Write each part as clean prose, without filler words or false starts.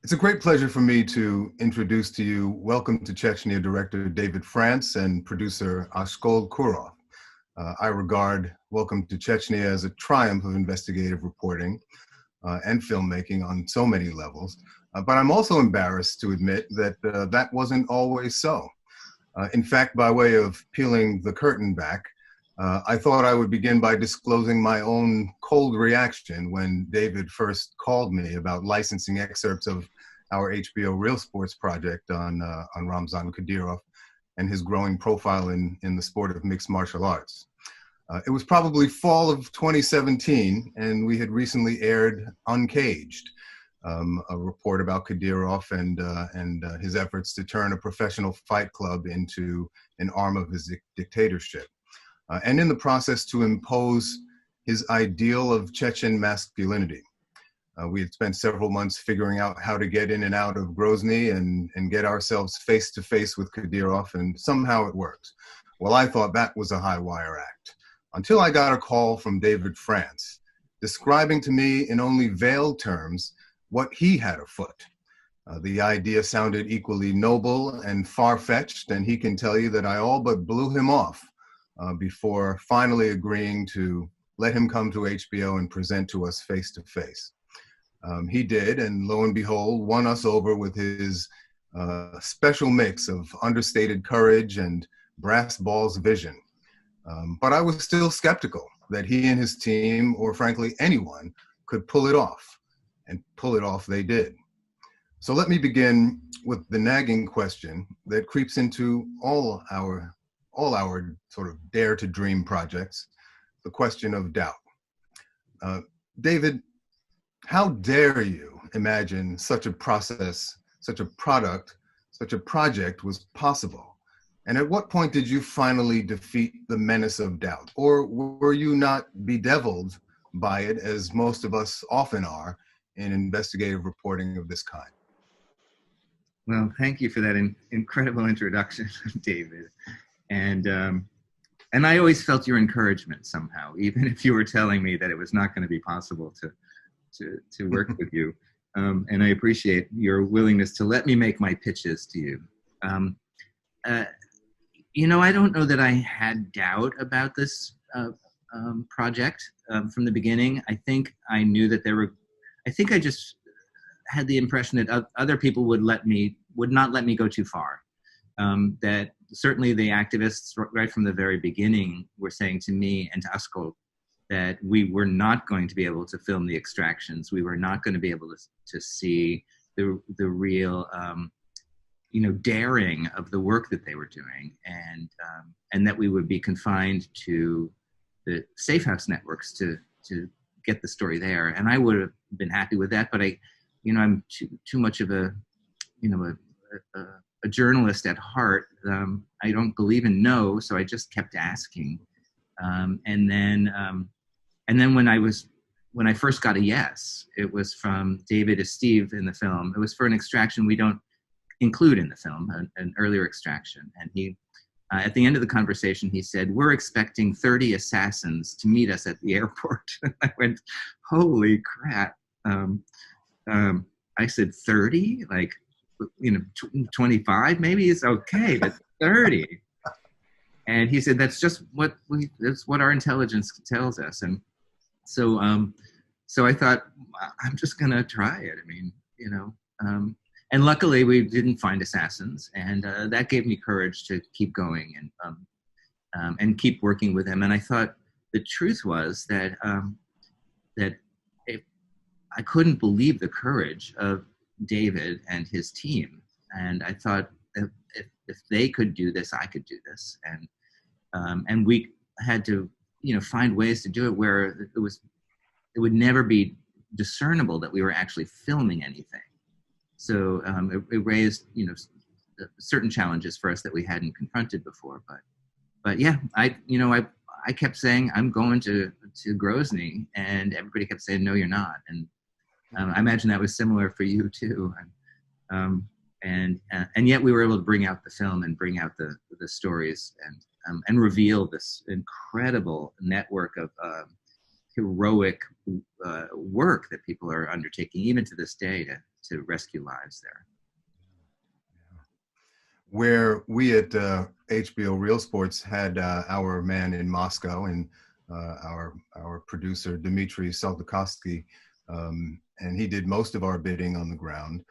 It's a great pleasure for me to introduce to you Welcome to Chechnya director David France and producer Askold Kurov. I regard Welcome to Chechnya as a triumph of investigative reporting and filmmaking on so many levels, but I'm also embarrassed to admit that that wasn't always so. In fact, by way of peeling the curtain back, I thought I would begin by disclosing my own cold reaction when David first called me about licensing excerpts of our HBO Real Sports project on Ramzan Kadyrov and his growing profile in the sport of mixed martial arts. It was probably fall of 2017, and we had recently aired Uncaged, a report about Kadyrov and his efforts to turn a professional fight club into an arm of his dictatorship. And in the process to impose his ideal of Chechen masculinity. We had spent several months figuring out how to get in and out of Grozny and get ourselves face to face with Kadyrov, and somehow it worked. Well, I thought that was a high wire act, until I got a call from David France, describing to me in only veiled terms what he had afoot. The idea sounded equally noble and far-fetched, and he can tell you that I all but blew him off before finally agreeing to let him come to HBO and present to us face to face. He did, and lo and behold, won us over with his special mix of understated courage and brass balls vision. But I was still skeptical that he and his team, or frankly anyone, could pull it off, and pull it off they did. So let me begin with the nagging question that creeps into all our sort of dare to dream projects, the question of doubt. David, how dare you imagine such a process, such a product, such a project was possible? And at what point did you finally defeat the menace of doubt? Or were you not bedeviled by it, as most of us often are in investigative reporting of this kind? Well, thank you for that incredible introduction, David. And I always felt your encouragement somehow, even if you were telling me that it was not going to be possible to work with you. And I appreciate your willingness to let me make my pitches to you. I don't know that I had doubt about this project from the beginning. I think I knew that I just had the impression that other people would not let me go too far. That certainly the activists right from the very beginning were saying to me and to Askold that we were not going to be able to film the extractions. We were not going to be able to see the real, daring of the work that they were doing, and that we would be confined to the safe house networks to get the story there. And I would have been happy with that, but I'm too much of a journalist at heart. I don't believe in no, so I just kept asking. And then when I first got a yes, it was from David as Steve in the film. It was for an extraction we don't include in the film, an earlier extraction. And he, at the end of the conversation, he said, "We're expecting 30 assassins to meet us at the airport." I went, "Holy crap." I said, 30? 25 maybe is okay, but 30. And he said, that's what our intelligence tells us. And so I thought, I'm just gonna try it. And luckily we didn't find assassins, and that gave me courage to keep going and keep working with him. And I thought the truth was that I couldn't believe the courage of David and his team. And I thought, if they could do this, I could do this. And we had to, find ways to do it where it would never be discernible that we were actually filming anything. So it raised, certain challenges for us that we hadn't confronted before. But yeah, I kept saying, I'm going to Grozny, and everybody kept saying, no, you're not. And I imagine that was similar for you too. And yet we were able to bring out the film and bring out the stories and reveal this incredible network of heroic work that people are undertaking, even to this day, to rescue lives there. Where we at HBO Real Sports had our man in Moscow and our producer Dmitry Saldakovsky, and he did most of our bidding on the ground.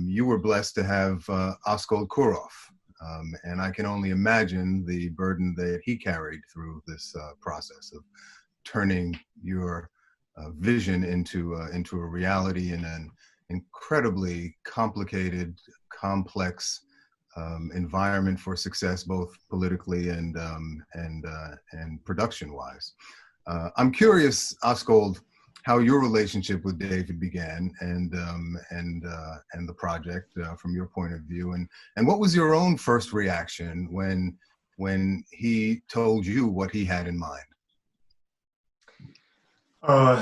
You were blessed to have Askold Kurov, and I can only imagine the burden that he carried through this process of turning your vision into a reality in an incredibly complicated, complex environment for success, both politically and production-wise. I'm curious, Askold, how your relationship with David began, and the project from your point of view, and what was your own first reaction when he told you what he had in mind?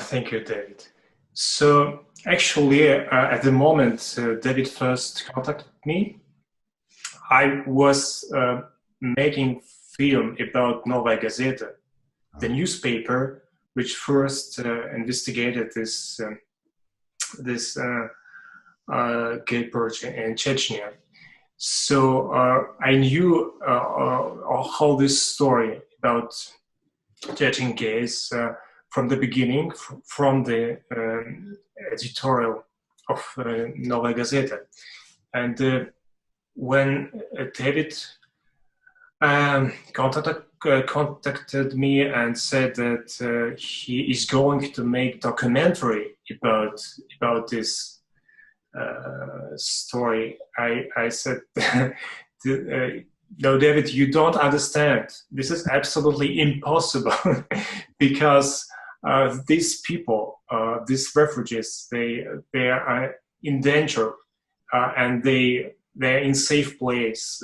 Thank you, David. So actually, at the moment David first contacted me, I was making film about Novaya Gazeta, the newspaper which first investigated this gay purge in Chechnya. So I knew how this story about Chechen gays from the beginning, from the editorial of Novaya Gazeta. And when David contacted me and said that he is going to make documentary about this story, I said, no, David, you don't understand. This is absolutely impossible because these people, these refugees, they are in danger and they're in safe place.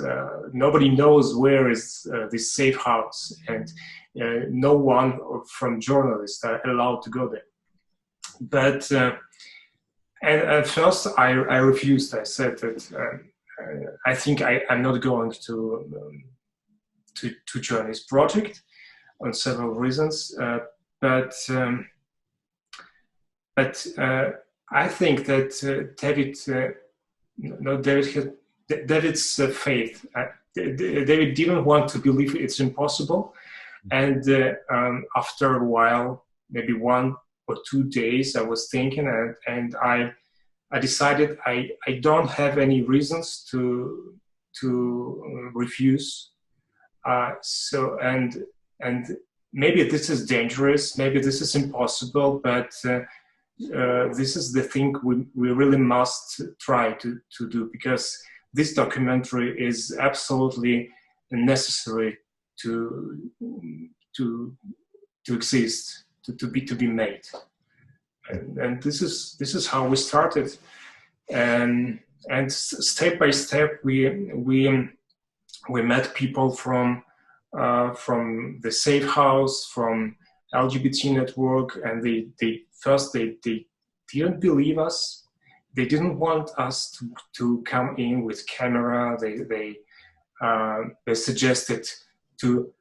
Nobody knows where is this safe house, and no one from journalists are allowed to go there. But and at first I refused. I said that I think I'm not going to join this project on several reasons. But I think that David's faith. David didn't want to believe it's impossible, and after a while, maybe 1 or 2 days, I was thinking, and I decided I don't have any reasons to refuse. So and maybe this is dangerous, maybe this is impossible, but this is the thing we really must try to do, because this documentary is absolutely necessary to exist, to be made, and this is how we started, and step by step we met people from the Safe House, from LGBT network, and they didn't believe us. They didn't want us to come in with camera. They suggested to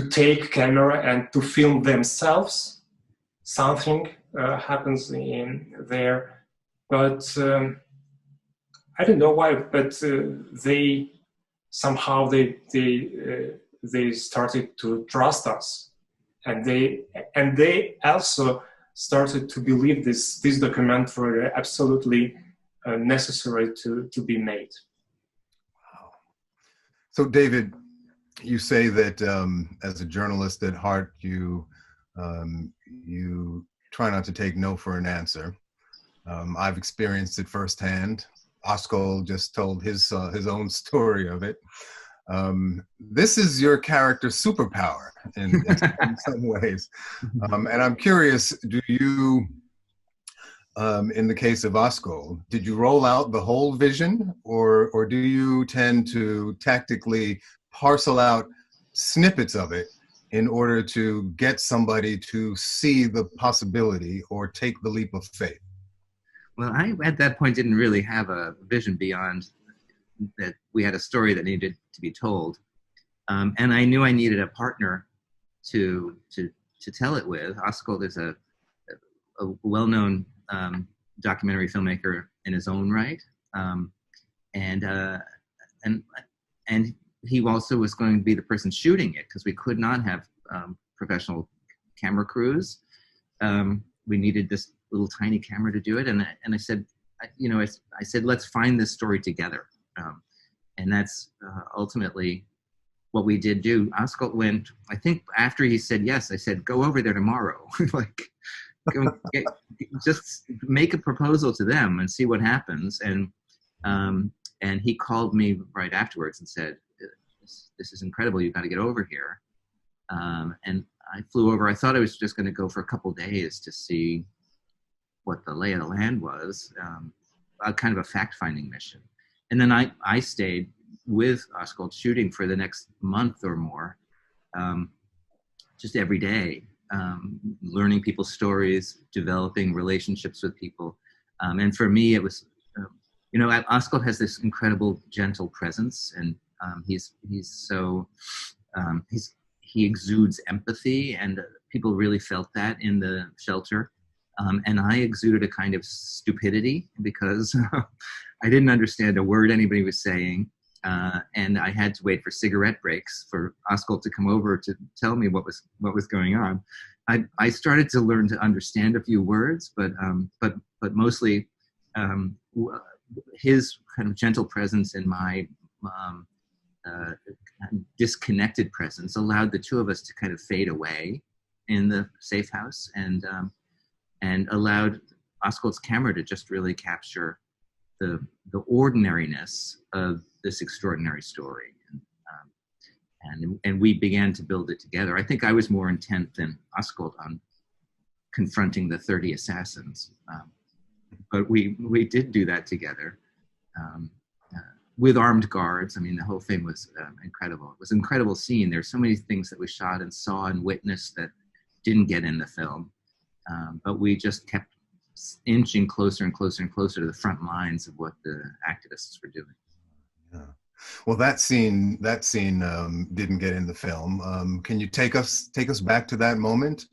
take camera and to film themselves. Something happens in there, but I don't know why. But they somehow they started to trust us, and they also started to believe this documentary absolutely necessary to be made. Wow. So David, you say that as a journalist at heart, you try not to take no for an answer. I've experienced it firsthand. Askold just told his own story of it. This is your character's superpower in some ways. And I'm curious, do you, in the case of Askold, did you roll out the whole vision, or do you tend to tactically parcel out snippets of it in order to get somebody to see the possibility or take the leap of faith? Well, I, at that point, didn't really have a vision beyond that we had a story that needed to be told. And I knew I needed a partner to to tell it with. Askold is a well-known documentary filmmaker in his own right, and he also was going to be the person shooting it because we could not have professional camera crews. We needed this little tiny camera to do it, and I said, I said, let's find this story together, and that's ultimately what we did do. Askold went, I think after he said yes, I said, go over there tomorrow. Like, just make a proposal to them and see what happens. And he called me right afterwards and said, this is incredible. You've got to get over here. And I flew over. I thought I was just going to go for a couple days to see what the lay of the land was, kind of a fact-finding mission. And then I stayed with Askold shooting for the next month or more, just every day, learning people's stories, developing relationships with people. And for me, it was, Askold has this incredible gentle presence, and he exudes empathy, and people really felt that in the shelter. And I exuded a kind of stupidity because I didn't understand a word anybody was saying. And I had to wait for cigarette breaks for Askold to come over to tell me what was going on. I started to learn to understand a few words, but mostly his kind of gentle presence and my disconnected presence allowed the two of us to kind of fade away in the safe house, and allowed Askold's camera to just really capture the ordinariness of this extraordinary story. And we began to build it together. I think I was more intent than Askold on confronting the 30 assassins. But we did do that together with armed guards. I mean, the whole thing was incredible. It was an incredible scene. There's so many things that we shot and saw and witnessed that didn't get in the film. But we just kept inching closer and closer and closer to the front lines of what the activists were doing. Yeah. Well, that scene didn't get in the film. Can you take us back to that moment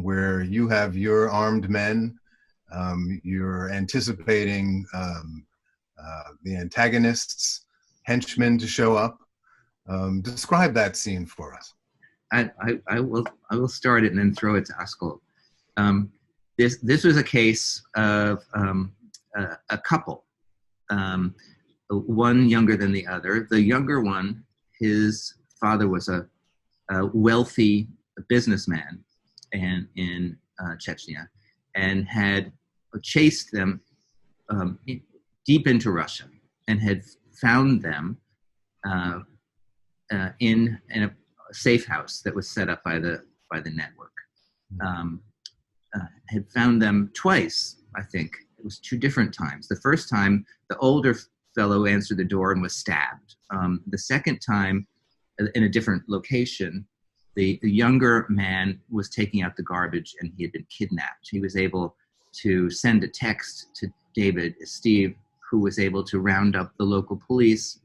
where you have your armed men, you're anticipating the antagonists, henchmen to show up? Describe that scene for us. I will start it and then throw it to Askold. This was a case of a couple, one younger than the other. The younger one, his father was a wealthy businessman in Chechnya, and had chased them deep into Russia, and had found them in a safe house that was set up by the network. Had found them twice, I think. It was 2 different times. The first time, the older fellow answered the door and was stabbed. The second time, in a different location, the younger man was taking out the garbage and he had been kidnapped. He was able to send a text to Steve, who was able to round up the local police.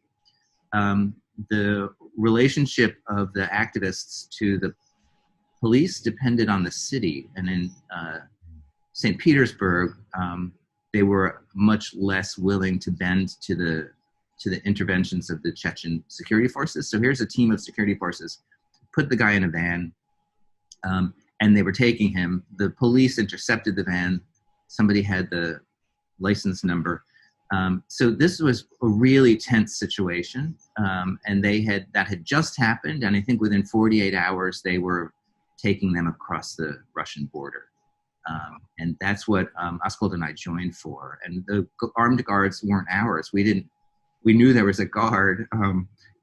The relationship of the activists to the police depended on the city, and in St. Petersburg, they were much less willing to bend to the interventions of the Chechen security forces. So here's a team of security forces, put the guy in a van, and they were taking him. The police intercepted the van. Somebody had the license number. So this was a really tense situation, and that had just happened, and I think within 48 hours they were taking them across the Russian border. And that's what Askold and I joined for. And the armed guards weren't ours. We knew there was a guard.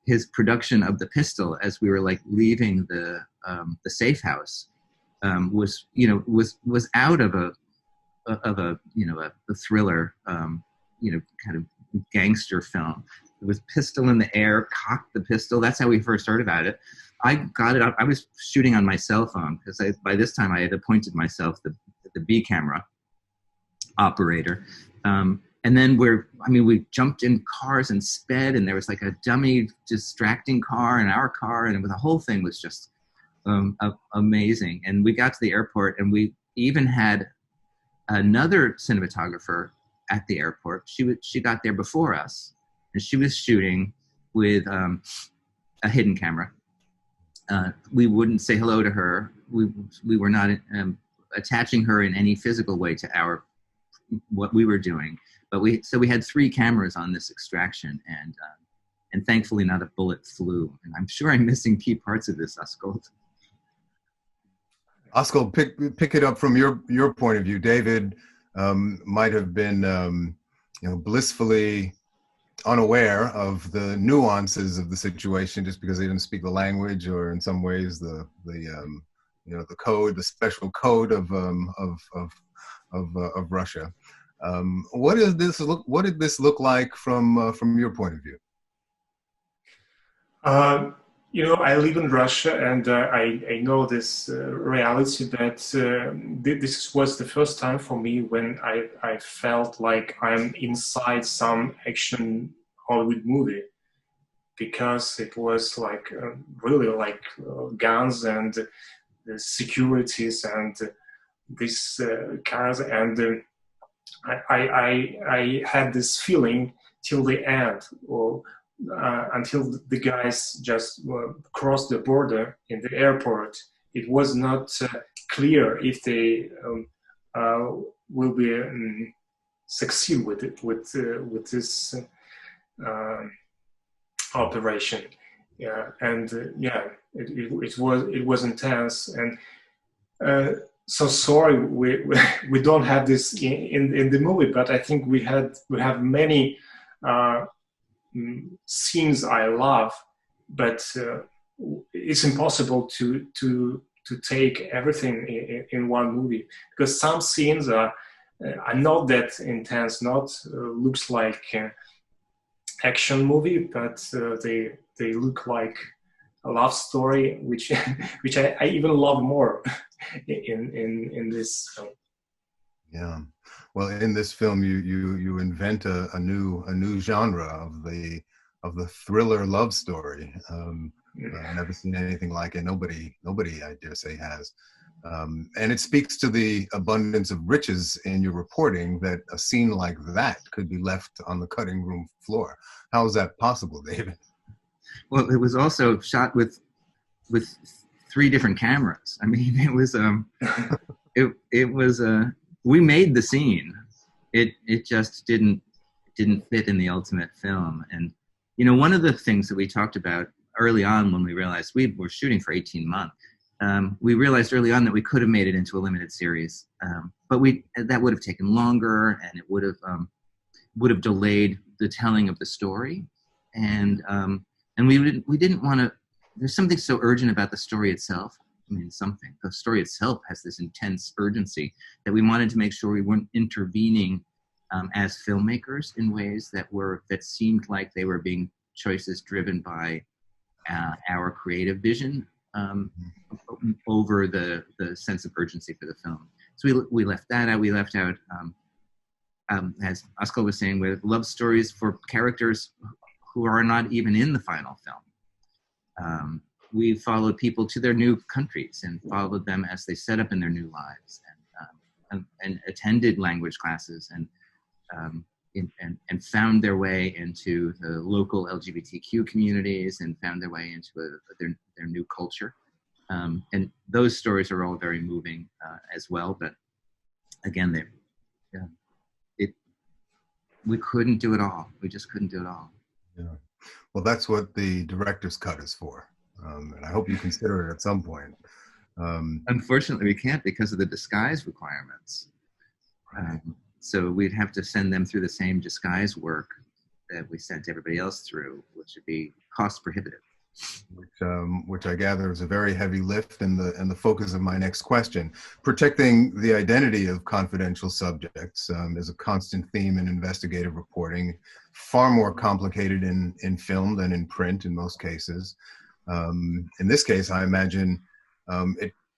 His production of the pistol as we were like leaving the safe house was out of a thriller, kind of gangster film. It was pistol in the air, cocked the pistol. That's how we first heard about it. I got it up. I was shooting on my cell phone because by this time I had appointed myself the B camera operator. And then we jumped in cars and sped, and there was like a dummy distracting car and our car, and the whole thing was just amazing. And we got to the airport, and we even had another cinematographer at the airport. She got there before us, and she was shooting with a hidden camera. We wouldn't say hello to her. We were not attaching her in any physical way to what we were doing. But we had 3 cameras on this extraction, and thankfully not a bullet flew. And I'm sure I'm missing key parts of this, Askold. Askold, pick it up from your point of view. David might have been blissfully unaware of the nuances of the situation just because they didn't speak the language, or in some ways the code, the special code of Russia. What did this look like from your point of view? I live in Russia, and I know this reality that this was the first time for me when I felt like I'm inside some action Hollywood movie, because it was like really like guns and the securities and these cars, and I had this feeling till the end, or until the guys just crossed the border in the airport. It was not clear if they will be succeed with it, with this operation. Yeah, and it was intense, and so sorry we don't have this in the movie, but I think we have many scenes I love, but it's impossible to take everything in one movie, because some scenes are not that intense, not looks like action movie, but they look like a love story, which I even love more in this film. Yeah. Well, in this film, you invent a new genre of the thriller love story. I've never seen anything like it. Nobody, I dare say, has. And it speaks to the abundance of riches in your reporting that a scene like that could be left on the cutting room floor. How is that possible, David? Well, it was also shot with 3 different cameras. I mean, it was we made the scene. It just didn't fit in the ultimate film. And one of the things that we talked about early on when we realized we were shooting for 18 months, we realized early on that we could have made it into a limited series, but that would have taken longer, and it would have delayed the telling of the story, and we didn't want to. There's something so urgent about the story itself. I mean, the story itself has this intense urgency that we wanted to make sure we weren't intervening as filmmakers in ways that seemed like they were being choices driven by our creative vision over the sense of urgency for the film. So we left that out. We left out, as Askold was saying, with love stories for characters who are not even in the final film. We followed people to their new countries and followed them as they set up in their new lives, and attended language classes and found their way into the local LGBTQ communities and found their way into their new culture. And those stories are all very moving as well. But again, we couldn't do it all. We just couldn't do it all. Yeah. Well, that's what the director's cut is for. And I hope you consider it at some point. Unfortunately, we can't because of the disguise requirements. So we'd have to send them through the same disguise work that we sent everybody else through, which would be cost prohibitive. Which I gather is a very heavy lift, and the focus of my next question. Protecting the identity of confidential subjects is a constant theme in investigative reporting, far more complicated in film than in print in most cases. In this case, I imagine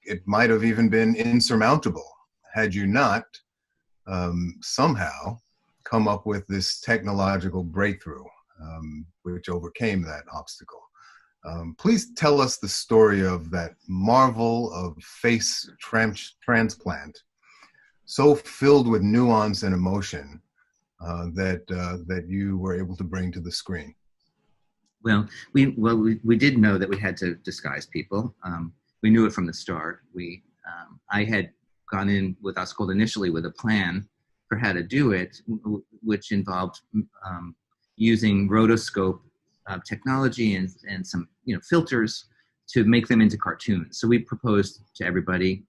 it might have even been insurmountable had you not somehow come up with this technological breakthrough which overcame that obstacle. Please tell us the story of that marvel of face transplant, so filled with nuance and emotion that you were able to bring to the screen. Well, we did know that we had to disguise people. We knew it from the start. I had gone in with Askold initially with a plan for how to do it, which involved using rotoscope technology and some filters to make them into cartoons. So we proposed to everybody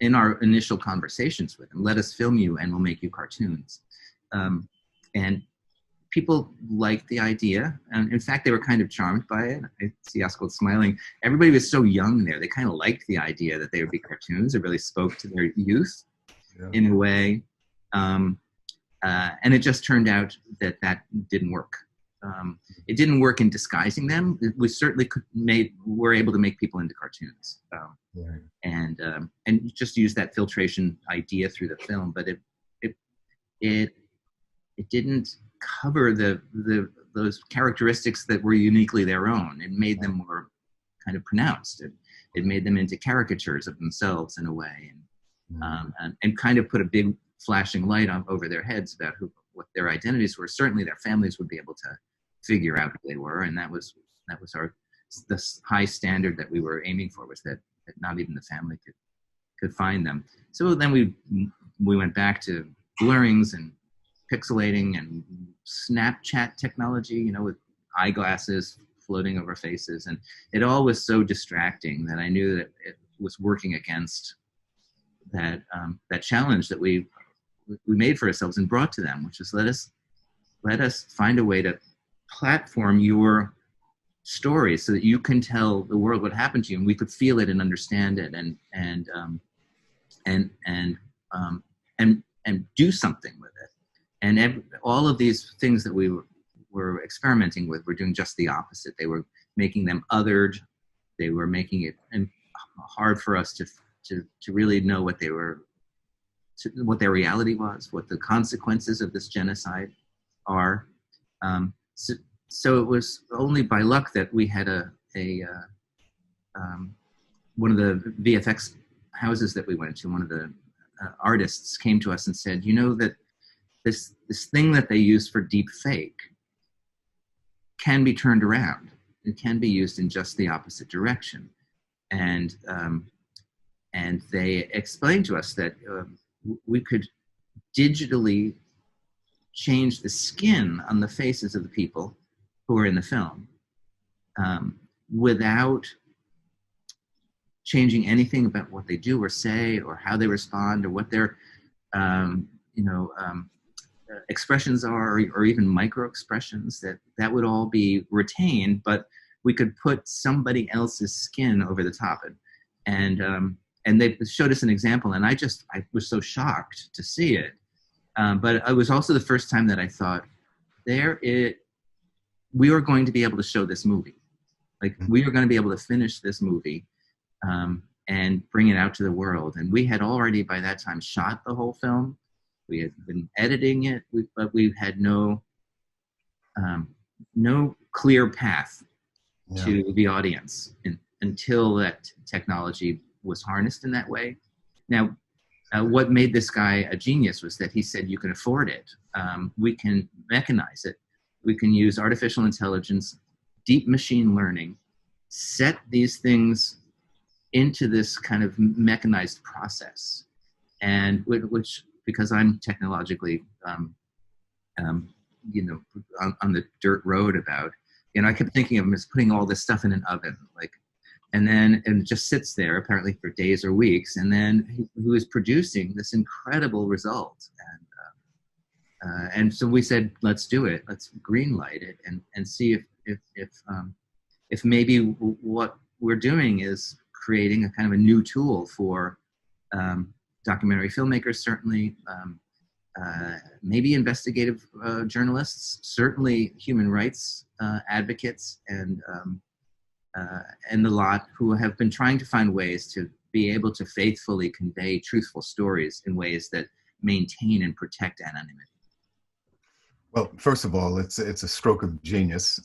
in our initial conversations with them, let us film you and we'll make you cartoons. And people liked the idea. And in fact, they were kind of charmed by it. I see Askold smiling. Everybody was so young there. They kind of liked the idea that they would be cartoons. It really spoke to their youth in a way. And it just turned out that didn't work. It didn't work in disguising them. We certainly were able to make people into cartoons, and just use that filtration idea through the film. But it didn't cover those characteristics that were uniquely their own. It made them more kind of pronounced. It made them into caricatures of themselves in a way, and kind of put a big flashing light over their heads about what their identities were. Certainly their families would be able to figure out who they were, and that was the high standard that we were aiming for, was that not even the family could find them. So then we went back to blurrings and pixelating and Snapchat technology, with eyeglasses floating over faces, and it all was so distracting that I knew that it was working against that challenge that we made for ourselves and brought to them, which is let us find a way to platform your story so that you can tell the world what happened to you, and we could feel it and understand it, and do something with it. And all of these things that we were experimenting with were doing just the opposite. They were making them othered. They were making it hard for us to really know what what their reality was, what the consequences of this genocide are. So it was only by luck that we had one of the VFX houses that we went to, one of the artists came to us and said, that this thing that they use for deep fake can be turned around. It can be used in just the opposite direction. And they explained to us that we could digitally change the skin on the faces of the people who are in the film without changing anything about what they do or say or how they respond or what their expressions are, or even micro expressions. That would all be retained, but we could put somebody else's skin over the top. And they showed us an example, and I was so shocked to see it. But it was also the first time that I thought, we are going to be able to show this movie. Like, we are going to be able to finish this movie and bring it out to the world. And we had already by that time shot the whole film. We had been editing it, but we had no clear path to the audience until that technology was harnessed in that way. Now, what made this guy a genius was that he said, you can afford it. We can mechanize it. We can use artificial intelligence, deep machine learning, set these things into this kind of mechanized process. And which, because I'm technologically, on the dirt road about, I kept thinking of him as putting all this stuff in an oven, and it just sits there apparently for days or weeks, and then he was producing this incredible result. And so we said, let's do it. Let's greenlight it and see if maybe what we're doing is creating a kind of a new tool for documentary filmmakers, certainly, maybe investigative journalists, certainly human rights advocates, and the lot, who have been trying to find ways to be able to faithfully convey truthful stories in ways that maintain and protect anonymity. Well, first of all, it's a stroke of genius.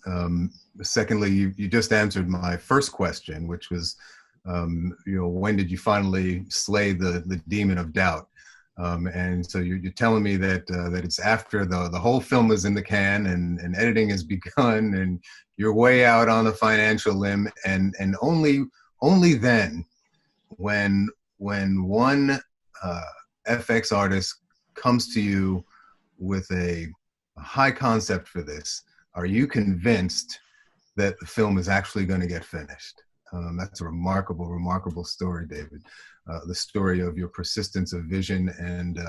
Secondly, you just answered my first question, which was, when did you finally slay the demon of doubt? And so you're telling me that that it's after the whole film is in the can and editing has begun and you're way out on a financial limb, and only then, when one FX artist comes to you with a high concept for this, are you convinced that the film is actually going to get finished? That's a remarkable, remarkable story, David. The story of your persistence of vision and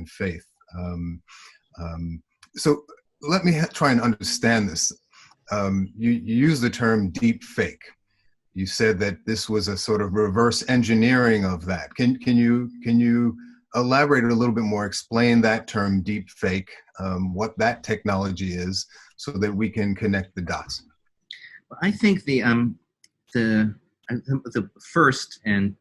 faith. So let me try and understand this. You use the term deep fake. You said that this was a sort of reverse engineering of that. Can you elaborate a little bit more? Explain that term deep fake, what that technology is, so that we can connect the dots. I think the first and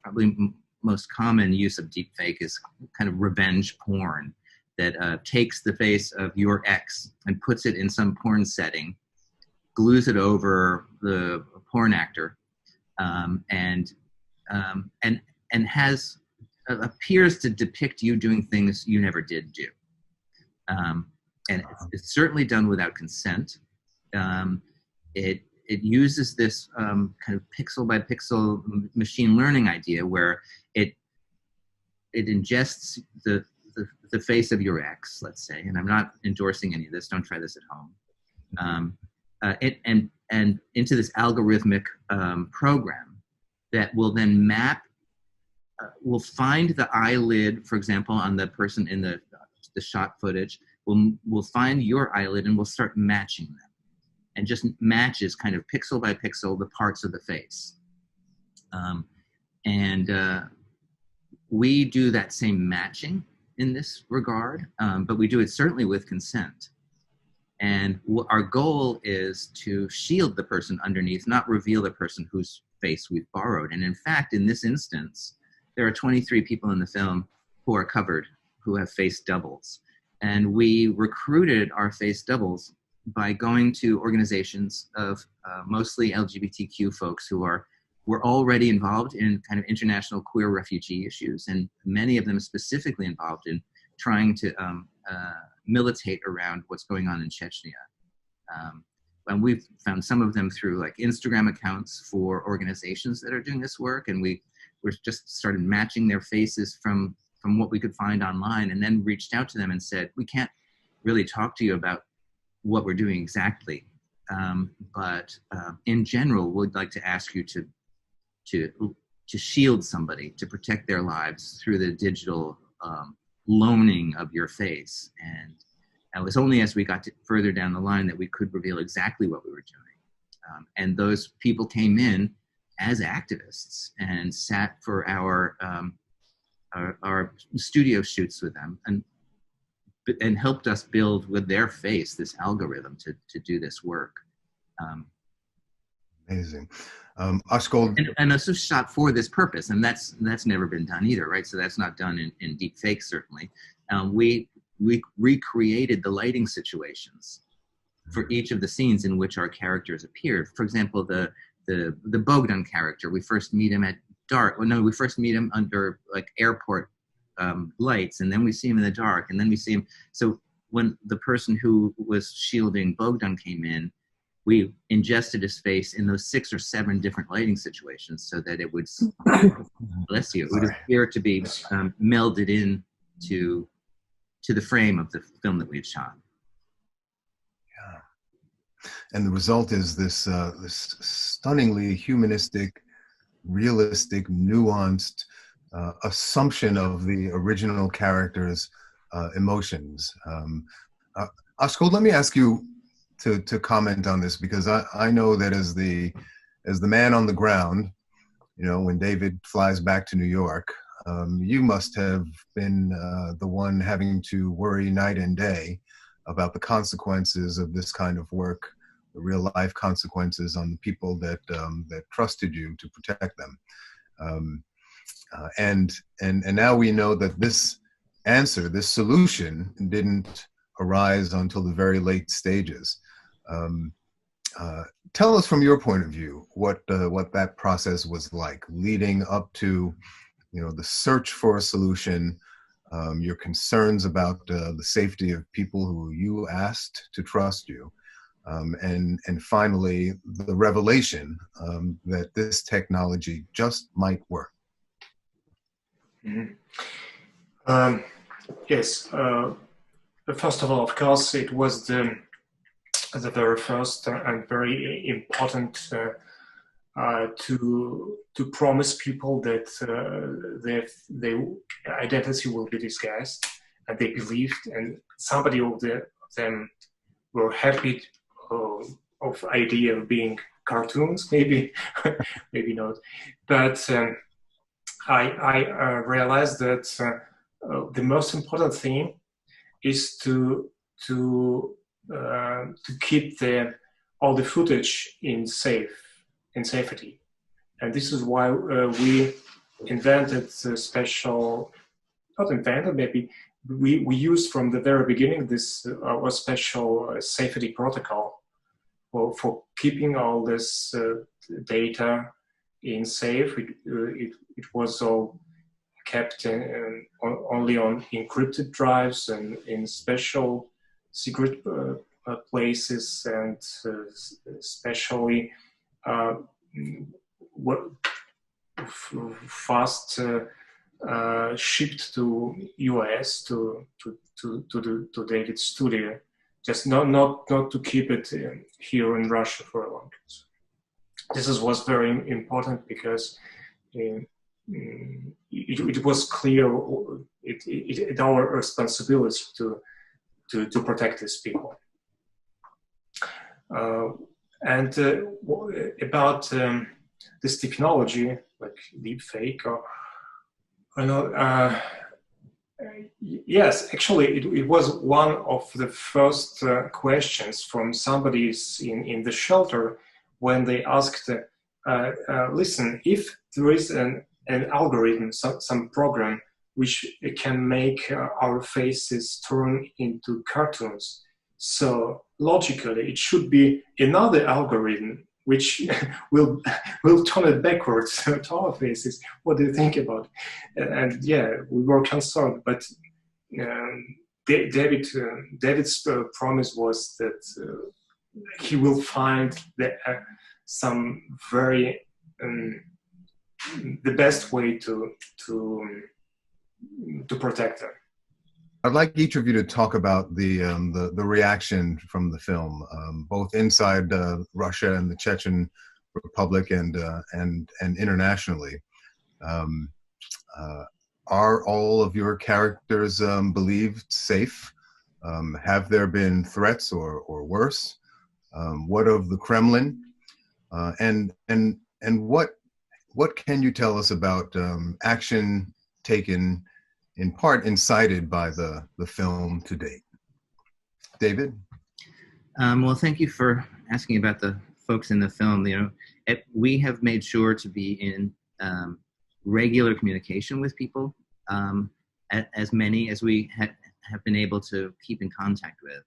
probably most common use of deepfake is kind of revenge porn that takes the face of your ex and puts it in some porn setting, glues it over the porn actor, and has appears to depict you doing things you never did do, and it's certainly done without consent. It uses this kind of pixel by pixel machine learning idea where it ingests the face of your ex, let's say, and I'm not endorsing any of this, don't try this at home, and into this algorithmic program that will then map, will find the eyelid, for example, on the person in the shot footage, will find your eyelid and will start matching them. And just matches kind of pixel by pixel the parts of the face. We do that same matching in this regard, but we do it certainly with consent. And our goal is to shield the person underneath, not reveal the person whose face we've borrowed. And in fact, in this instance, there are 23 people in the film who are covered, who have face doubles. And we recruited our face doubles by going to organizations of mostly LGBTQ folks who were already involved in kind of international queer refugee issues, and many of them specifically involved in trying to militate around what's going on in Chechnya. And we've found some of them through like Instagram accounts for organizations that are doing this work, and we're just started matching their faces from what we could find online, and then reached out to them and said, we can't really talk to you about what we're doing exactly, but in general, we'd like to ask you to shield somebody, to protect their lives through the digital loaning of your face. And it was only as we got further down the line that we could reveal exactly what we were doing. And those people came in as activists and sat for our studio shoots with them, and helped us build with their face this algorithm to do this work. Amazing. Askold. And this was shot for this purpose, and that's never been done either, right? So that's not done in deep fake, certainly. We recreated the lighting situations for each of the scenes in which our characters appeared. For example, the Bogdan character, we first meet him at dark. Well, no, we first meet him under like airport lights, and then we see him in the dark, and then we see him. So when the person who was shielding Bogdan came in, we ingested his face in those 6 or 7 different lighting situations so that it would, bless you, it would appear to be melded in to the frame of the film that we had shot. Yeah. And the result is this this stunningly humanistic, realistic, nuanced assumption of the original character's emotions. Askold, let me ask you to comment on this, because I know that as the man on the ground, when David flies back to New York, you must have been the one having to worry night and day about the consequences of this kind of work, the real life consequences on the people that trusted you to protect them. And now we know that this answer, this solution, didn't arise until the very late stages. Tell us from your point of view what that process was like, leading up to, the search for a solution, your concerns about the safety of people who you asked to trust you, and finally the revelation that this technology just might work. Mm-hmm. Yes. First of all, of course, it was the very first and very important to promise people that their identity will be disguised, and they believed, and somebody of them were happy of idea of being cartoons, maybe, maybe not, but I realized that the most important thing is to keep all the footage in safety, and this is why we invented a special, not invented, maybe we used from the very beginning this our special safety protocol for keeping all this data in safe. It was all kept only on encrypted drives and in special secret places, and especially fast shipped to US to David's studio, just not to keep it here in Russia for a long time. This was very important because it was clear it our responsibility to protect these people. And about this technology, like deepfake, yes, actually, it was one of the first questions from somebody in the shelter when they asked, listen, if there is an algorithm, some program which can make our faces turn into cartoons, so logically it should be another algorithm which will turn it backwards to our faces. What do you think about it? And yeah, we were concerned, but David's promise was that he will find some very the best way to protect them. I'd like each of you to talk about the reaction from the film, both inside Russia and the Chechen Republic and internationally. Are all of your characters believed safe? Have there been threats or worse? What of the Kremlin? And what can you tell us about action taken in part incited by the film to date? David? Well, thank you for asking about the folks in the film. We have made sure to be in regular communication with people, as many as we have been able to keep in contact with,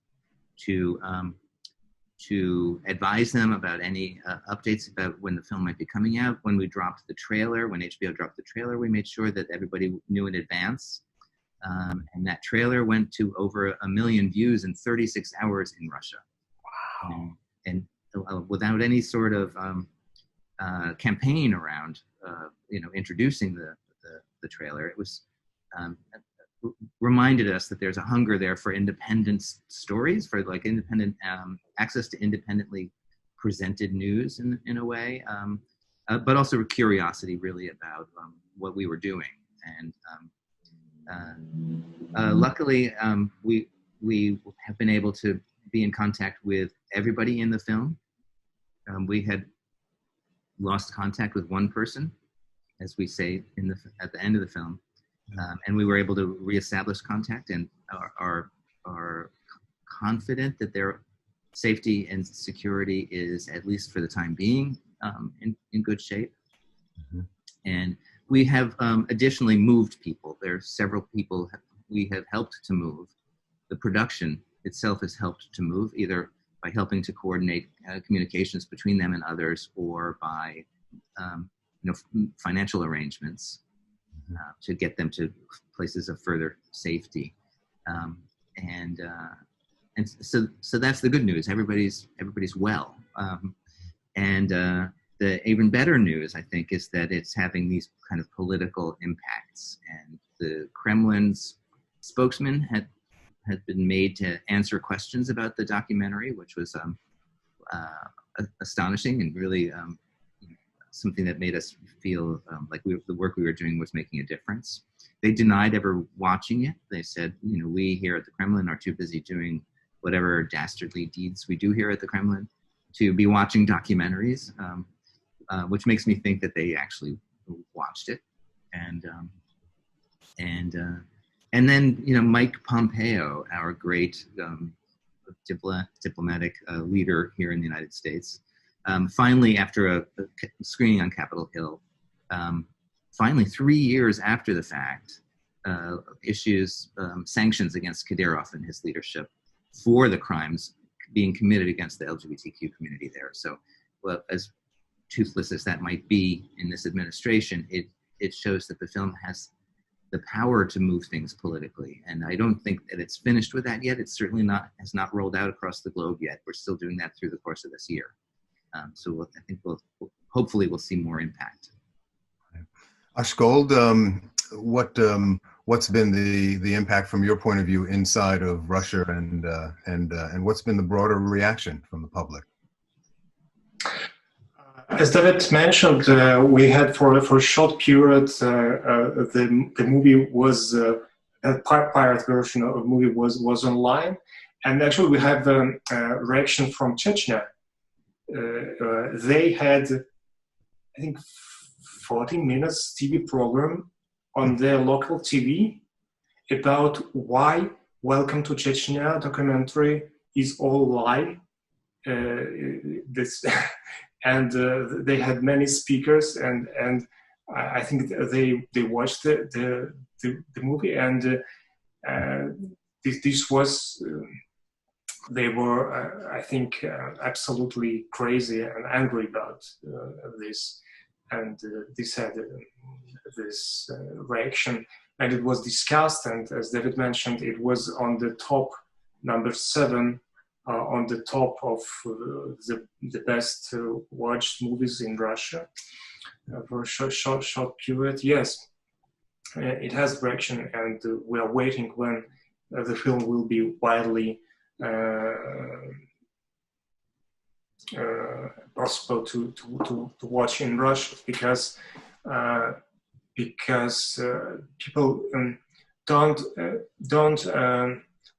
to advise them about any updates about when the film might be coming out. When we dropped the trailer, when HBO dropped the trailer, we made sure that everybody knew in advance. And that trailer went to over 1 million views in 36 hours in Russia. Wow. And without any sort of campaign around, introducing the trailer, it was reminded us that there's a hunger there for independent stories, for like independent access to independently presented news in a way, but also a curiosity really about what we were doing. And luckily, we have been able to be in contact with everybody in the film. We had lost contact with one person, as we say at the end of the film. And we were able to reestablish contact, and are confident that their safety and security is, at least for the time being, in good shape. Mm-hmm. And we have additionally moved people. There are several people we have helped to move. The production itself has helped to move, either by helping to coordinate communications between them and others, or by financial arrangements to get them to places of further safety. And so that's the good news. Everybody's well. And the even better news, I think, is that it's having these kind of political impacts. And the Kremlin's spokesman had been made to answer questions about the documentary, which was astonishing and really something that made us feel like the work we were doing was making a difference. They denied ever watching it. They said, we here at the Kremlin are too busy doing whatever dastardly deeds we do here at the Kremlin to be watching documentaries, which makes me think that they actually watched it. And then, Mike Pompeo, our great diplomatic leader here in the United States, finally, after a screening on Capitol Hill, finally 3 years after the fact, issues sanctions against Kadyrov and his leadership for the crimes being committed against the LGBTQ community there. So, well, as toothless as that might be in this administration, it shows that the film has the power to move things politically. And I don't think that it's finished with that yet. It's certainly has not rolled out across the globe yet. We're still doing that through the course of this year. So I think hopefully we'll see more impact. Askold, what's been the impact from your point of view inside of Russia, and what's been the broader reaction from the public? As David mentioned, we had for a short period the movie was a pirate version of the movie was online, and actually we have a reaction from Chechnya. They had, I think, 40 minutes TV program on their local TV about why Welcome to Chechnya documentary is all lie. And they had many speakers, and I think they watched the movie, and this was they were I think absolutely crazy and angry about this, and this had this reaction, and it was discussed, and as David mentioned, it was on the top number 7. On the top of the best watched movies in Russia for a short period. Yes, it has reaction, and we are waiting when the film will be widely possible to watch in Russia, because people don't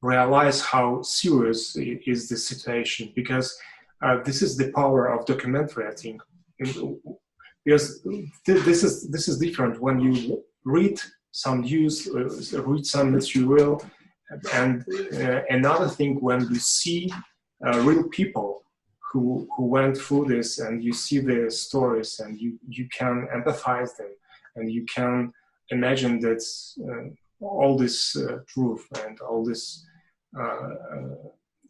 realize how serious is the situation, because this is the power of documentary, I think. Because this is different when you read some news, read some material, and another thing when you see real people who went through this, and you see their stories, and you can empathize them, and you can imagine that all this truth and all this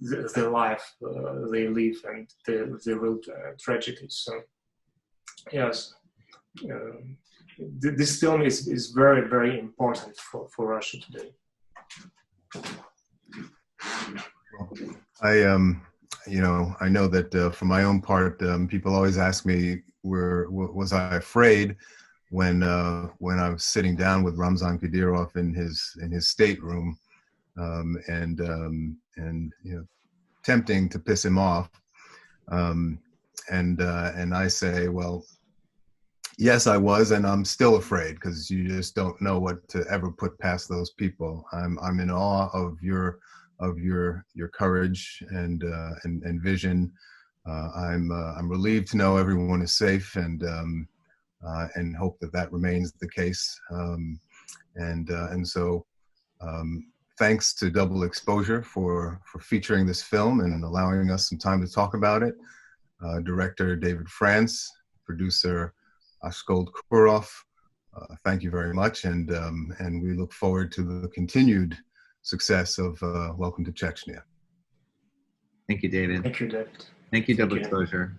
the life they live, and the real tragedies. So yes, this film is very, very important for Russia today. I know that for my own part, people always ask me, was I afraid when I was sitting down with Ramzan Kadyrov in his stateroom, and tempting to piss him off, and I say, well, yes, I was, and I'm still afraid, because you just don't know what to ever put past those people. I'm in awe of your courage and vision. I'm relieved to know everyone is safe, and hope that remains the case. So thanks to Double Exposure for featuring this film and allowing us some time to talk about it. Director David France, producer Askold Kurov, thank you very much, and we look forward to the continued success of Welcome to Chechnya. Thank you, David. Thank you, David. Thank you, Thank Double you. Exposure.